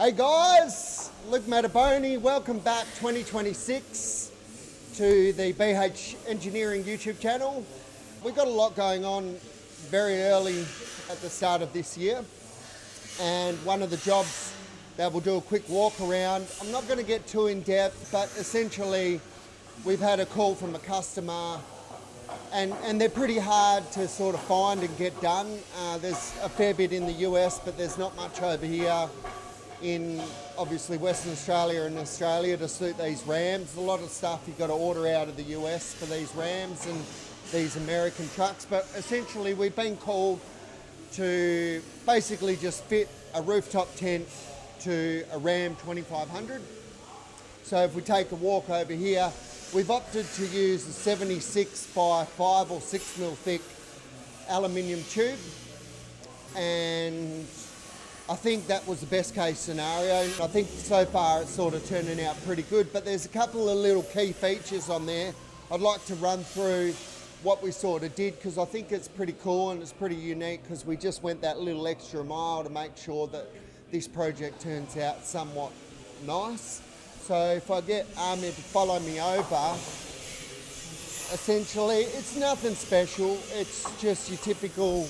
Hey guys, Luke Mataboni, welcome back 2026 to the BH Engineering YouTube channel. We've got a lot going on very early at the start of this year, and one of the jobs that we'll do a quick walk around. I'm not going to get too in depth, but essentially we've had a call from a customer and they're pretty hard to sort of find and get done. There's a fair bit in the US, but there's not much over here in obviously Western Australia and Australia to suit these Rams. A lot of stuff you've got to order out of the US for these Rams and these American trucks, but essentially we've been called to basically just fit a rooftop tent to a Ram 2500. So if we take a walk over here, we've opted to use a 76 by 5 or 6 mil thick aluminium tube, and I think that was the best case scenario. I think so far it's sort of turning out pretty good, but there's a couple of little key features on there I'd like to run through what we sort of did, because I think it's pretty cool and it's pretty unique, because we just went that little extra mile to make sure that this project turns out somewhat nice. So if I get Ahmed to follow me over, essentially it's nothing special, it's just your typical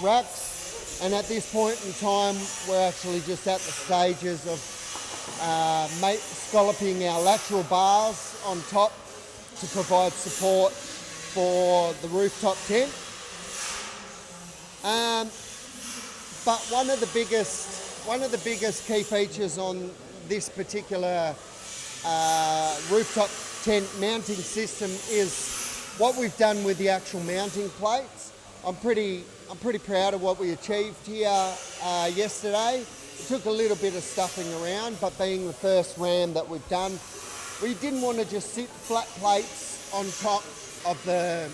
racks. And at this point in time, we're actually just at the stages of scalloping our lateral bars on top to provide support for the rooftop tent. But one of the biggest key features on this particular rooftop tent mounting system is what we've done with the actual mounting plates. I'm pretty proud of what we achieved here yesterday. It took a little bit of stuffing around, but being the first Ram that we've done, we didn't want to just sit flat plates on top of the,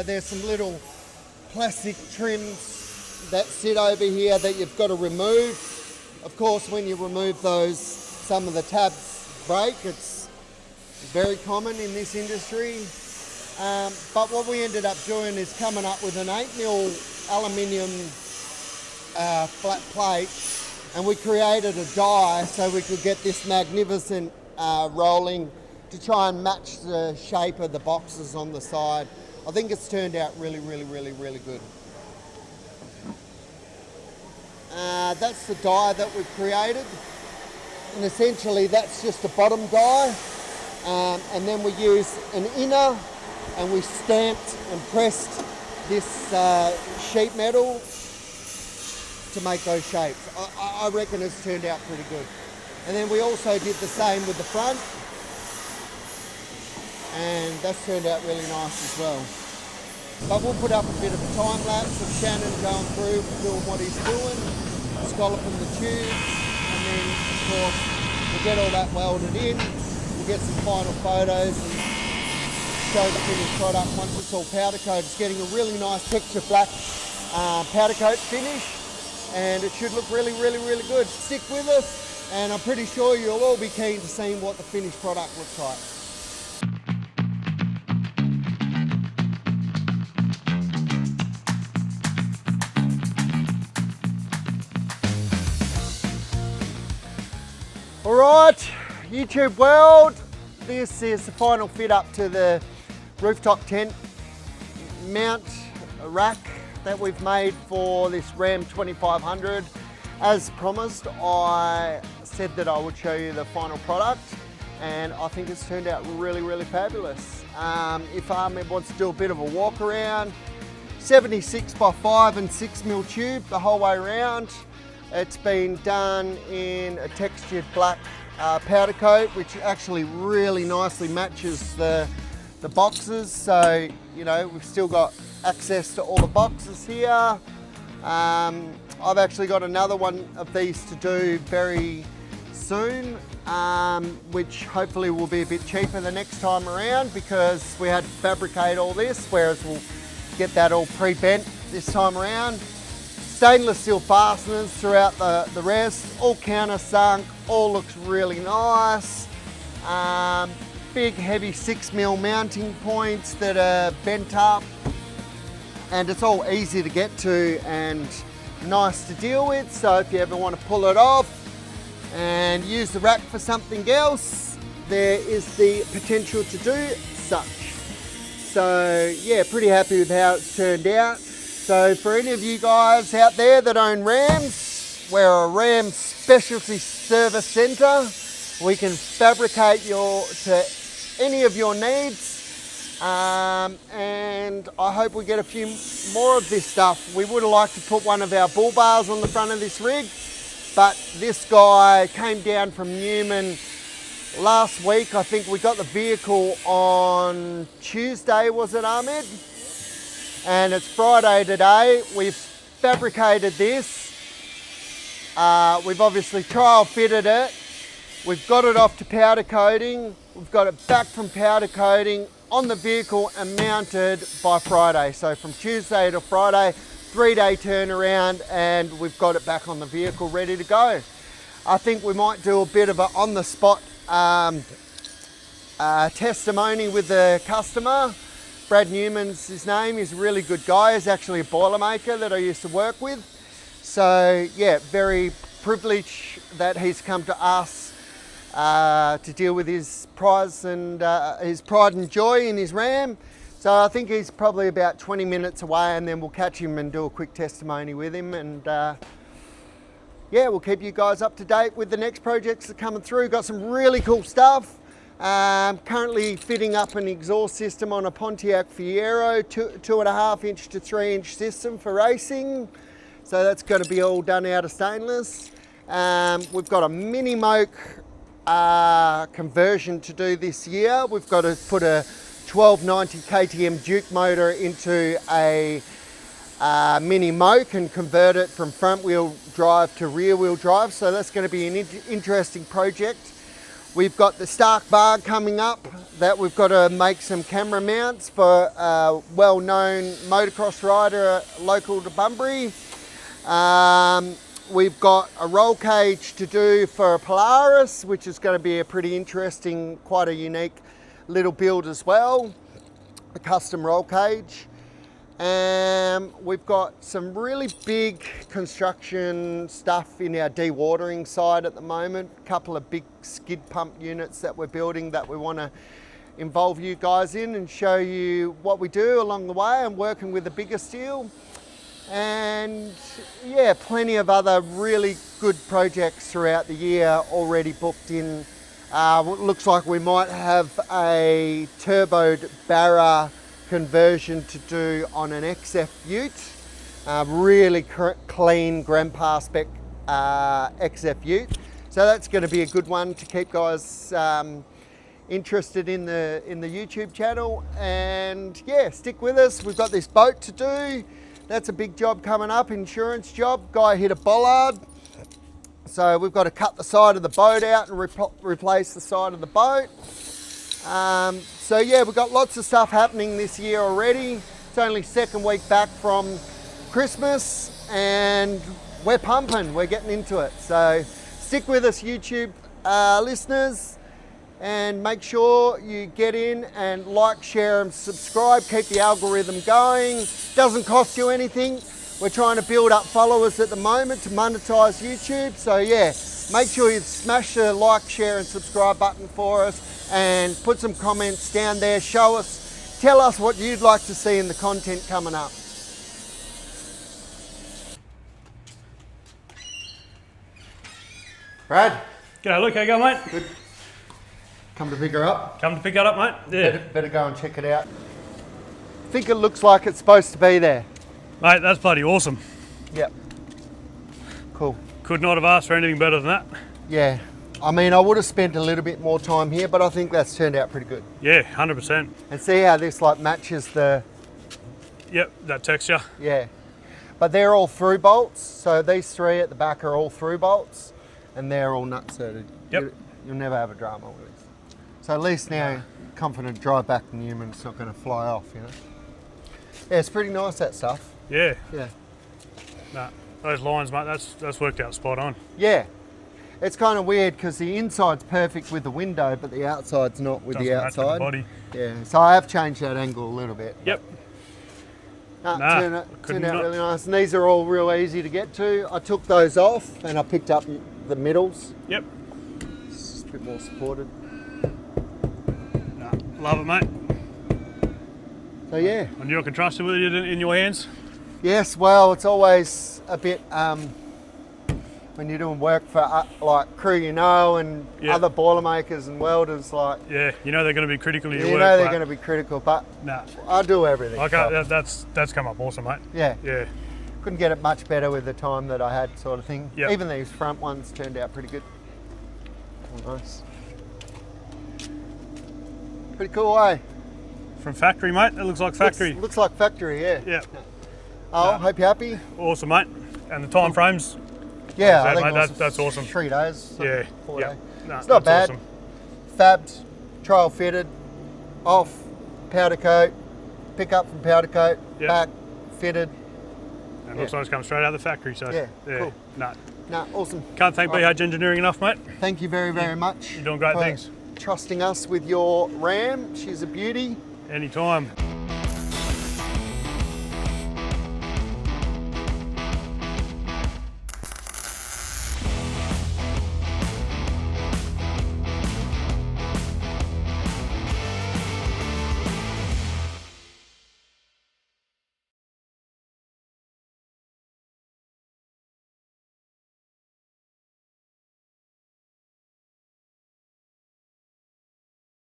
there's some little plastic trims that sit over here that you've got to remove. Of course, when you remove those, some of the tabs break. It's very common in this industry. But what we ended up doing is coming up with an 8 mil aluminium flat plate, and we created a die so we could get this magnificent rolling to try and match the shape of the boxes on the side. I think it's turned out really good. That's the die that we've created, and essentially that's just a bottom die, and then we use an inner, and we stamped and pressed this sheet metal to make those shapes. I reckon it's turned out pretty good. And then we also did the same with the front, and that's turned out really nice as well. But we'll put up a bit of a time lapse of Shannon going through, doing what he's doing, scalloping the tubes, and then of course we'll get all that welded in, we'll get some final photos and show the finished product once it's all powder coated. It's getting a really nice texture black powder coat finish, and it should look really good. Stick with us, and I'm pretty sure you'll all be keen to see what the finished product looks like. All right, YouTube world, this is the final fit up to the rooftop tent mount rack that we've made for this Ram 2500. As promised, I said that I would show you the final product, and I think it's turned out really fabulous. If Ahmed wants to do a bit of a walk around, 76 by 5 and 6 mil tube the whole way around. It's been done in a textured black powder coat, which actually really nicely matches the boxes. So, we've still got access to all the boxes here. I've actually got another one of these to do very soon, which hopefully will be a bit cheaper the next time around, because we had to fabricate all this, whereas we'll get that all pre-bent this time around. Stainless steel fasteners throughout the rest, all countersunk, all looks really nice. Big heavy 6 mil mounting points that are bent up, and it's all easy to get to and nice to deal with. So if you ever want to pull it off and use the rack for something else, there is the potential to do such. So yeah, pretty happy with how it's turned out. So for any of you guys out there that own Rams, we're a Ram specialty service centre. We can fabricate to any of your needs, and I hope we get a few more of this stuff. We would have liked to put one of our bull bars on the front of this rig, but this guy came down from Newman last week. I think we got the vehicle on Tuesday, was it, Ahmed? And it's Friday today. We've fabricated this. We've obviously trial fitted it. We've got it off to powder coating. We've got it back from powder coating on the vehicle and mounted by Friday. So from Tuesday to Friday, 3-day turnaround, and we've got it back on the vehicle ready to go. I think we might do a bit of an on-the-spot testimony with the customer. Brad Newman's his name. He's a really good guy. He's actually a Boilermaker that I used to work with. So yeah, very privileged that he's come to us to deal with his prize and his pride and joy in his Ram. So I think he's probably about 20 minutes away, and then we'll catch him and do a quick testimony with him. And yeah, we'll keep you guys up to date with the next projects that are coming through. Got some really cool stuff. Currently fitting up an exhaust system on a Pontiac Fiero, 2.5 inch to 3 inch system for racing. So that's going to be all done out of stainless. We've got a mini moke conversion to do this year. We've got to put a 1290 KTM Duke motor into a mini moke and convert it from front wheel drive to rear wheel drive. So that's going to be an interesting project. We've got the Stark bar coming up that we've got to make some camera mounts for a well-known motocross rider local to Bunbury. We've got a roll cage to do for a Polaris, which is going to be a pretty interesting, quite a unique little build as well, a custom roll cage. And we've got some really big construction stuff in our dewatering side at the moment. A couple of big skid pump units that we're building that we want to involve you guys in and show you what we do along the way. I'm working with a bigger steel. And yeah, plenty of other really good projects throughout the year already booked in. Looks like we might have a turboed Barra conversion to do on an XF ute. Really clean grandpa spec XF ute. So that's going to be a good one to keep guys interested in the YouTube channel. And yeah, stick with us. We've got this boat to do. That's a big job coming up, insurance job. Guy hit a bollard. So we've got to cut the side of the boat out and replace the side of the boat. So yeah, we've got lots of stuff happening this year already. It's only second week back from Christmas and we're pumping, we're getting into it. So stick with us, YouTube listeners, and make sure you get in and like, share and subscribe. Keep the algorithm going. Doesn't cost you anything. We're trying to build up followers at the moment to monetize YouTube. So yeah, make sure you smash the like, share and subscribe button for us and put some comments down there. Show us, tell us what you'd like to see in the content coming up. Brad. G'day Luke, how you going, mate? Good. Come to pick her up? Come to pick that up, mate? Yeah. Better go and check it out. I think it looks like it's supposed to be there. Mate, that's bloody awesome. Yep. Cool. Could not have asked for anything better than that. Yeah. I mean, I would have spent a little bit more time here, but I think that's turned out pretty good. Yeah, 100%. And see how this like matches the... Yep, that texture. Yeah. But they're all through bolts. So these three at the back are all through bolts and they're all nut-suited. Yep. You'll never have a drama with this. So at least now you're confident to drive back to Newman, it's not going to fly off, you know. Yeah, it's pretty nice, that stuff. Yeah. Yeah. Nah, those lines, mate, that's worked out spot on. Yeah. It's kind of weird because the inside's perfect with the window, but the outside's not with the outside. Body. Yeah, so I have changed that angle a little bit. Yep. Turned out really nice. And these are all real easy to get to. I took those off and I picked up the middles. Yep. It's a bit more supported. Nah, love it, mate. So yeah. And you can trust it with it in your hands? Yes, well, it's always a bit, when you're doing work for like crew, you know, and other boilermakers and welders, like... Yeah, you know they're going to be critical of your work. You know they're going to be critical, but I do everything. Okay, that's come up awesome, mate. Yeah. Yeah. Couldn't get it much better with the time that I had, sort of thing. Yep. Even these front ones turned out pretty good. Oh, nice. Pretty cool, eh? From factory, mate. It looks like factory. Looks like factory, yeah. Yeah. Oh, hope you're happy. Awesome, mate. And the time frames? Yeah, I mate, think that's awesome. 3 days. Yeah. 4 days. No, it's not bad. Awesome. Fabbed, trial fitted, off, powder coat, pick up from powder coat, back, fitted. And looks like it's come straight out of the factory, so yeah, cool. No, awesome. Can't thank BH Engineering enough, mate. Thank you very, very much. You're doing great things. Trusting us with your Ram. She's a beauty. Anytime.